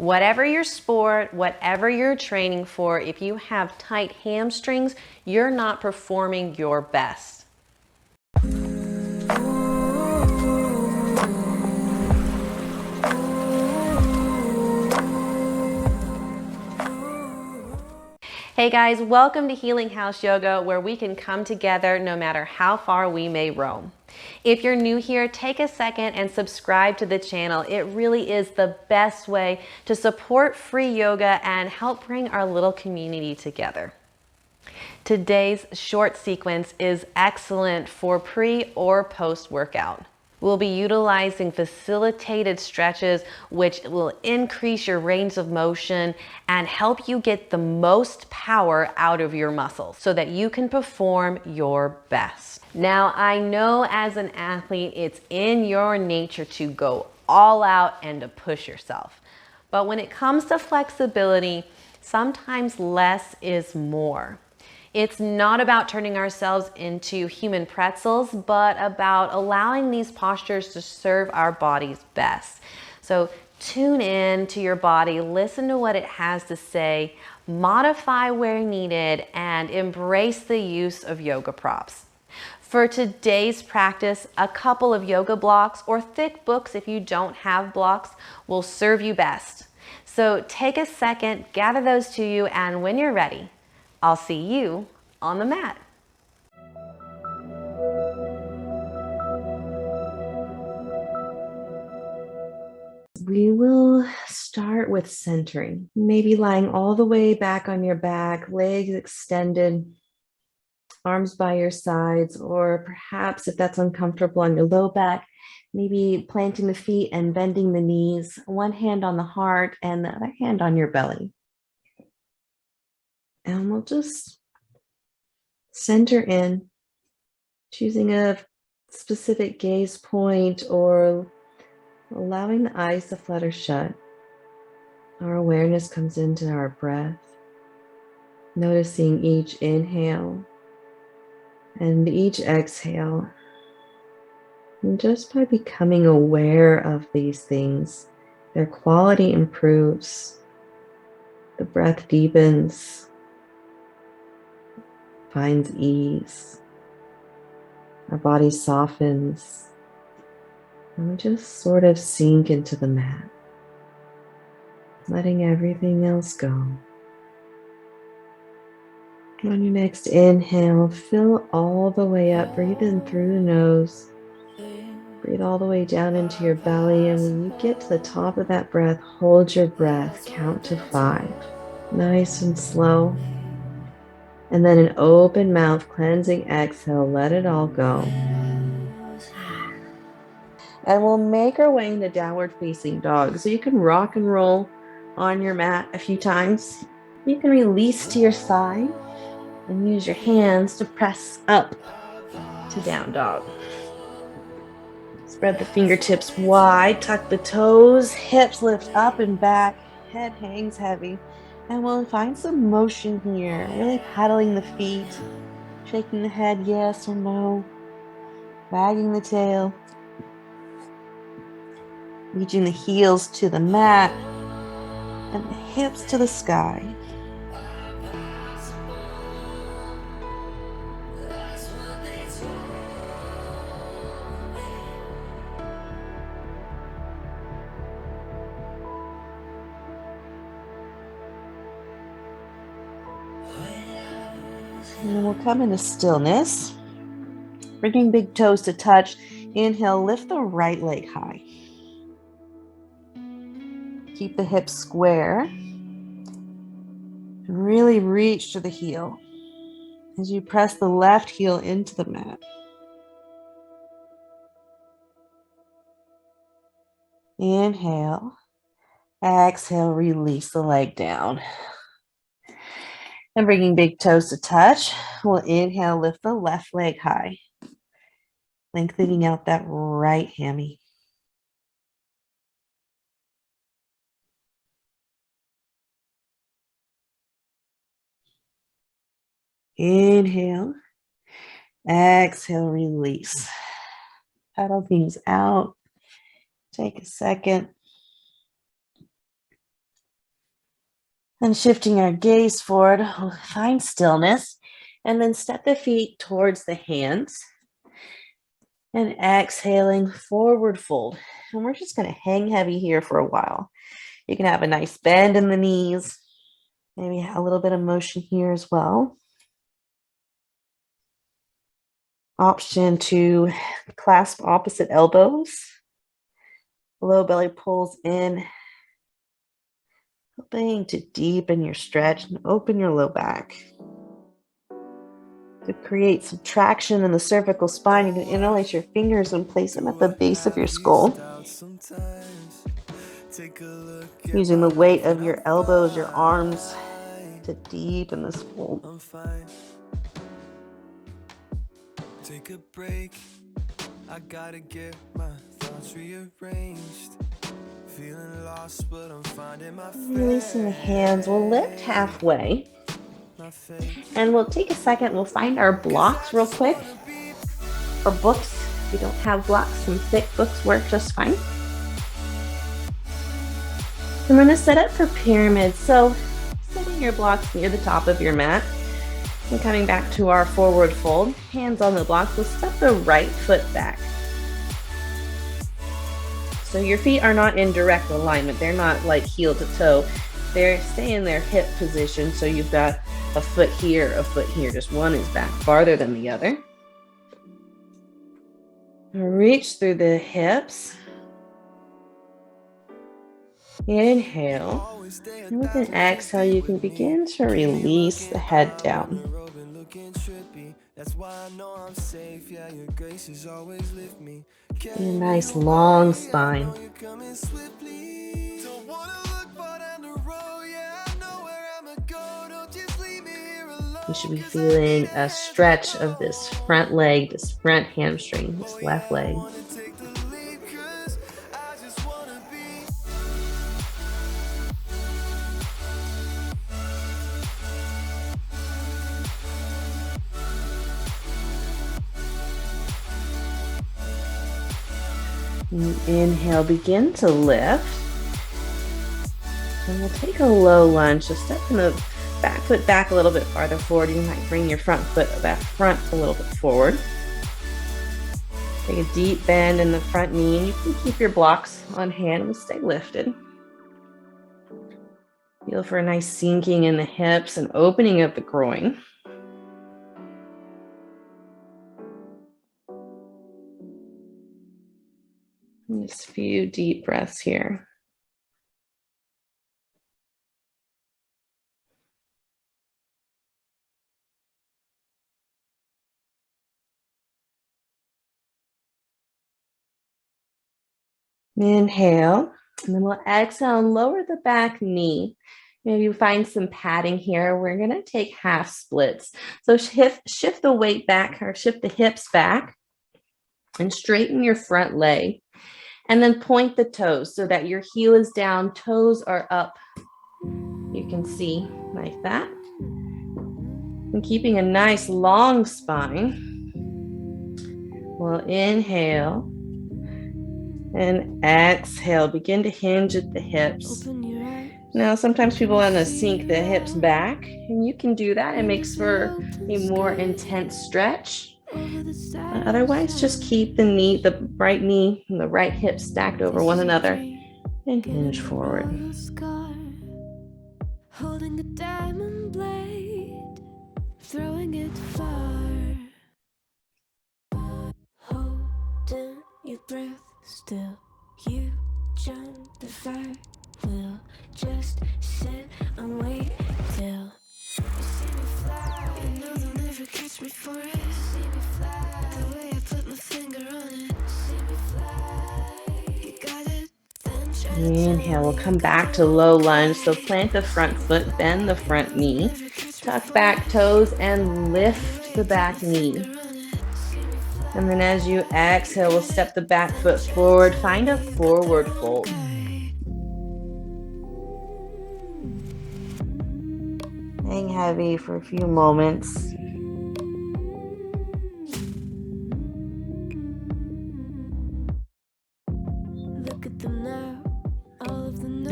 Whatever your sport, whatever you're training for, if you have tight hamstrings, you're not performing your best. Hey guys, welcome to Healing Haus Yoga, where we can come together no matter how far we may roam. If you're new here, take a second and subscribe to the channel. It really is the best way to support free yoga and help bring our little community together. Today's short sequence is excellent for pre or post workout. We'll be utilizing facilitated stretches, which will increase your range of motion and help you get the most power out of your muscles so that you can perform your best. Now, I know as an athlete, it's in your nature to go all out and to push yourself. But when it comes to flexibility, sometimes less is more. It's not about turning ourselves into human pretzels, but about allowing these postures to serve our bodies best. So tune in to your body, listen to what it has to say, modify where needed, and embrace the use of yoga props. For today's practice, a couple of yoga blocks or thick books if you don't have blocks will serve you best. So take a second, gather those to you, and when you're ready, I'll see you on the mat. We will start with centering, maybe lying all the way back on your back, legs extended, arms by your sides, or perhaps if that's uncomfortable on your low back, maybe planting the feet and bending the knees, one hand on the heart and the other hand on your belly. And we'll just center in, choosing a specific gaze point or allowing the eyes to flutter shut. Our awareness comes into our breath, noticing each inhale and each exhale. And just by becoming aware of these things, their quality improves, the breath deepens, finds ease, our body softens, and we just sort of sink into the mat, letting everything else go. On your next inhale, fill all the way up, breathe in through the nose, breathe all the way down into your belly, and when you get to the top of that breath, hold your breath, count to 5, nice and slow. And then an open mouth, cleansing exhale, let it all go. And we'll make our way into downward facing dog. So you can rock and roll on your mat a few times. You can release to your side and use your hands to press up to down dog. Spread the fingertips wide, tuck the toes, hips lift up and back, head hangs heavy. And we'll find some motion here, really paddling the feet, shaking the head yes or no, wagging the tail, reaching the heels to the mat and the hips to the sky. And then we'll come into stillness, bringing big toes to touch. Inhale, lift the right leg high. Keep the hips square. Really reach to the heel as you press the left heel into the mat. Inhale, exhale, release the leg down. And bringing big toes to touch, we'll inhale, lift the left leg high, lengthening out that right hammy. Inhale, exhale, release. Paddle things out. Take a second. And shifting our gaze forward, we'll find stillness, and then step the feet towards the hands. And exhaling, forward fold. And we're just going to hang heavy here for a while. You can have a nice bend in the knees, maybe a little bit of motion here as well. Option to clasp opposite elbows. Low belly pulls in, helping to deepen your stretch and open your low back. To create some traction in the cervical spine, you can interlace your fingers and place them at the base of your skull. Using the weight of your elbows, your arms to deepen this fold. Take a break. I gotta get my thoughts rearranged. Feeling lost, but I'm finding my face. Releasing the hands, we'll lift halfway. And we'll take a second, we'll find our blocks real quick. Or books. If you don't have blocks, some thick books work just fine. I'm going to set up for pyramid. So setting your blocks near the top of your mat. And coming back to our forward fold, hands on the blocks, we'll step the right foot back. So your feet are not in direct alignment. They're not like heel to toe. They're staying in their hip position. So you've got a foot here, just one is back farther than the other. Reach through the hips. Inhale. And with an exhale, you can begin to release the head down. And a nice long spine. You should be feeling a stretch of this front leg, this front hamstring, this left leg. Inhale, begin to lift. And we'll take a low lunge. So step in the back foot back a little bit farther forward. You might bring your front foot back front a little bit forward. Take a deep bend in the front knee, and you can keep your blocks on hand and stay lifted. Feel for a nice sinking in the hips and opening of the groin. Just a few deep breaths here. Inhale, and then we'll exhale and lower the back knee. Maybe you find some padding here. We're going to take half splits. So shift the weight back, or shift the hips back, and straighten your front leg. And then point the toes so that your heel is down, toes are up. You can see like that. And keeping a nice long spine. We'll inhale and exhale. Begin to hinge at the hips. Now, sometimes people want to sink the hips back, and you can do that. It makes for a more intense stretch. Otherwise, just keep the right knee and the right hip stacked over one another and hinge forward. Holding a diamond blade, throwing it far. Holding your breath still, you jump the fire. We'll just sit and wait till you see me fly. You know they'll never catch me for it. See me fly, the way I put my finger on it. See me fly, you got it. Inhale, we'll come back to low lunge. So plant the front foot, bend the front knee, tuck back toes, and lift the back knee. And then as you exhale, we'll step the back foot forward, find a forward fold. Hang heavy for a few moments.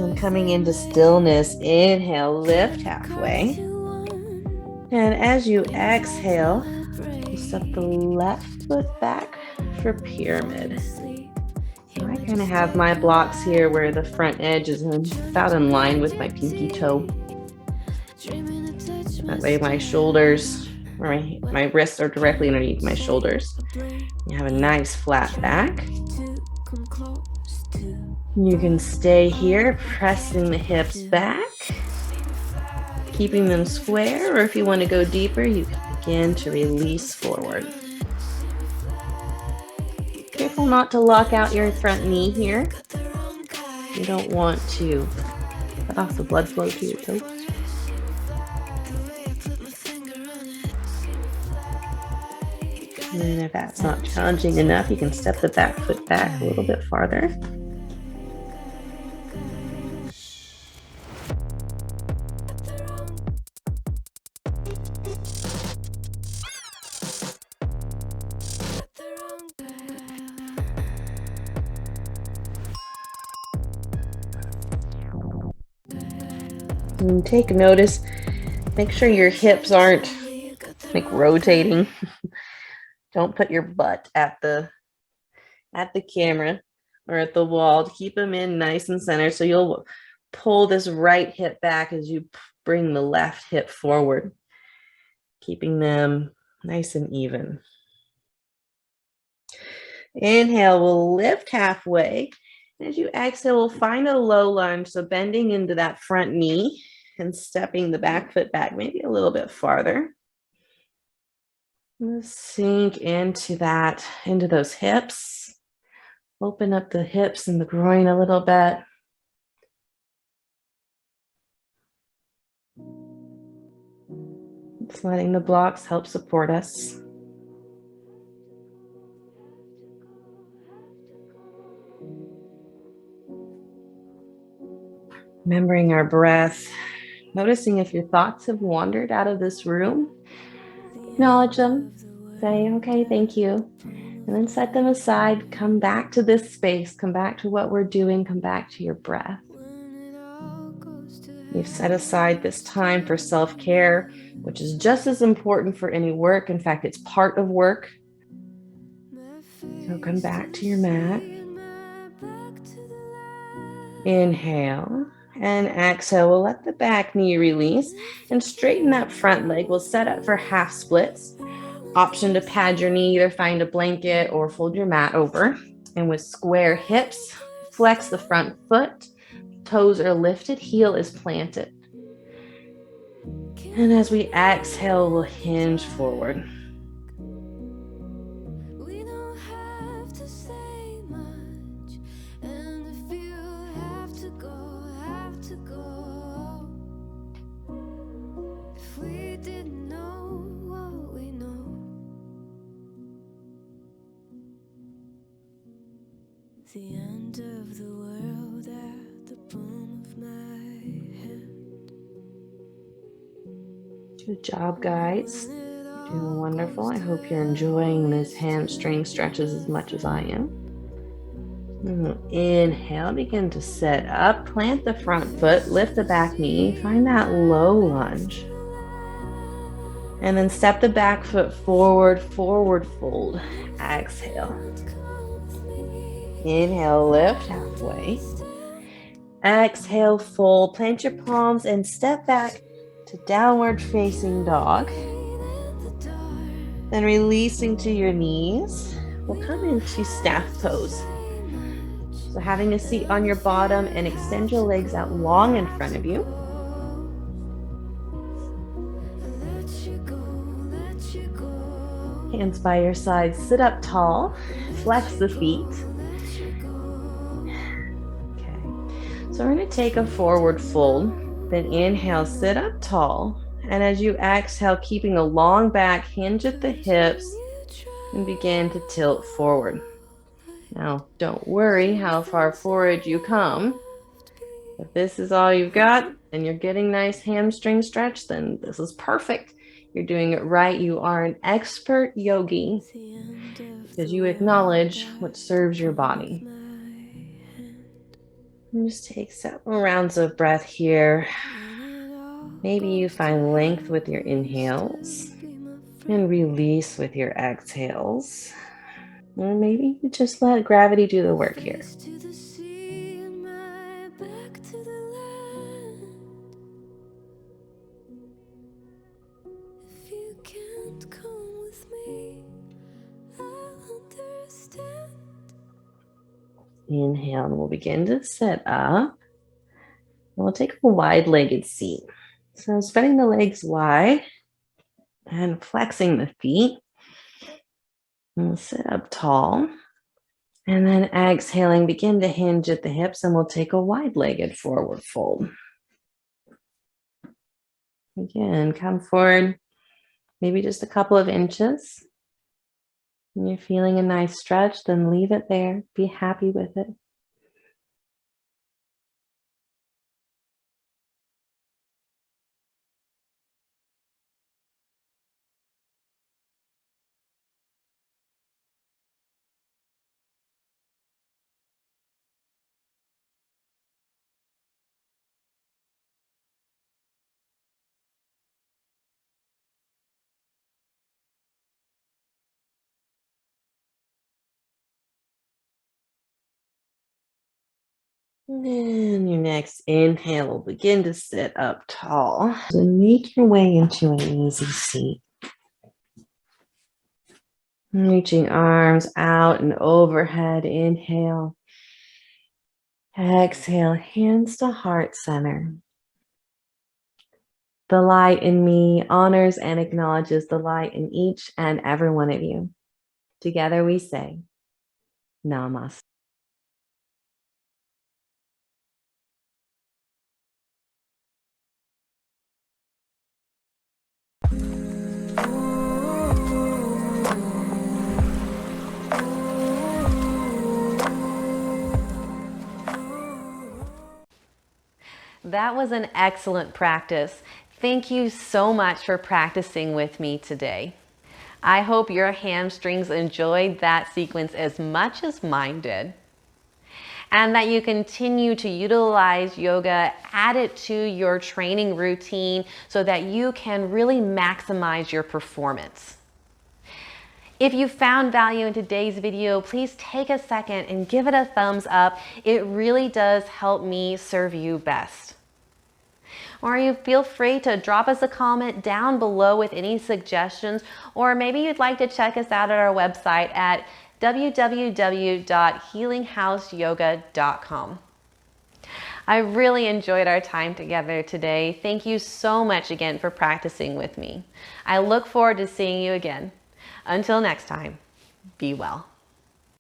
And Coming into stillness, inhale, lift halfway. And as you exhale, you step the left foot back for pyramid. So I kind of have my blocks here where the front edge is about in line with my pinky toe. That way my shoulders, or my wrists are directly underneath my shoulders. You have a nice flat back. You can stay here, pressing the hips back, keeping them square, or if you want to go deeper, you can begin to release forward. Careful not to lock out your front knee here. You don't want to cut off the blood flow to your toes. And if that's not challenging enough, you can step the back foot back a little bit farther. And take notice, make sure your hips aren't like rotating. Don't put your butt at the camera or at the wall. Keep them in nice and center. So you'll pull this right hip back as you bring the left hip forward, keeping them nice and even. Inhale, we'll lift halfway. As you exhale, we'll find a low lunge. So bending into that front knee and stepping the back foot back maybe a little bit farther. Sink into those hips. Open up the hips and the groin a little bit. Just letting the blocks help support us. Remembering our breath, noticing if your thoughts have wandered out of this room. Acknowledge them, say, okay, thank you, and then set them aside. Come back to this space, come back to what we're doing, come back to your breath. You've set aside this time for self-care, which is just as important for any work. In fact, it's part of work. So come back to your mat. Inhale. And exhale, we'll let the back knee release and straighten that front leg. We'll set up for half splits. Option to pad your knee, either find a blanket or fold your mat over. And with square hips, flex the front foot. Toes are lifted, heel is planted. And as we exhale, we'll hinge forward. The end of the world at the palm of my hand. Good job, guys. You're doing wonderful. I hope you're enjoying this hamstring stretches as much as I am. Inhale, begin to sit up, plant the front foot, lift the back knee, find that low lunge. And then step the back foot forward, forward fold. Exhale. Inhale, lift halfway. Exhale, fold. Plant your palms and step back to downward facing dog. Then releasing to your knees, we'll come into staff pose. So having a seat on your bottom and extend your legs out long in front of you. Hands by your side, sit up tall, flex the feet. Okay, so we're going to take a forward fold, then inhale, sit up tall. And as you exhale, keeping a long back, hinge at the hips, and begin to tilt forward. Now, don't worry how far forward you come. If this is all you've got and you're getting nice hamstring stretch, then this is perfect. You're doing it right. You are an expert yogi because you acknowledge what serves your body. And just take several rounds of breath here. When it all Maybe you goes to find length hell, with your will you inhales still be my and friend? release with your exhales. Or maybe you just let gravity do the work here. Face to the sea and my back to the land. If you can't come with me, I'll understand. Inhale, and we'll begin to sit up. And we'll take a wide-legged seat. So spreading the legs wide and flexing the feet. And we'll sit up tall. And then exhaling, begin to hinge at the hips, and we'll take a wide-legged forward fold. Again, come forward, maybe just a couple of inches. When you're feeling a nice stretch, then leave it there. Be happy with it. And then your next inhale will begin to sit up tall. So make your way into an easy seat. Reaching arms out and overhead. Inhale. Exhale, hands to heart center. The light in me honors and acknowledges the light in each and every one of you. Together we say, Namaste. That was an excellent practice. Thank you so much for practicing with me today. I hope your hamstrings enjoyed that sequence as much as mine did, and that you continue to utilize yoga, add it to your training routine so that you can really maximize your performance. If you found value in today's video, please take a second and give it a thumbs up. It really does help me serve you best. Or you feel free to drop us a comment down below with any suggestions, or maybe you'd like to check us out at our website at www.healinghouseyoga.com. I really enjoyed our time together today. Thank you so much again for practicing with me. I look forward to seeing you again. Until next time, be well.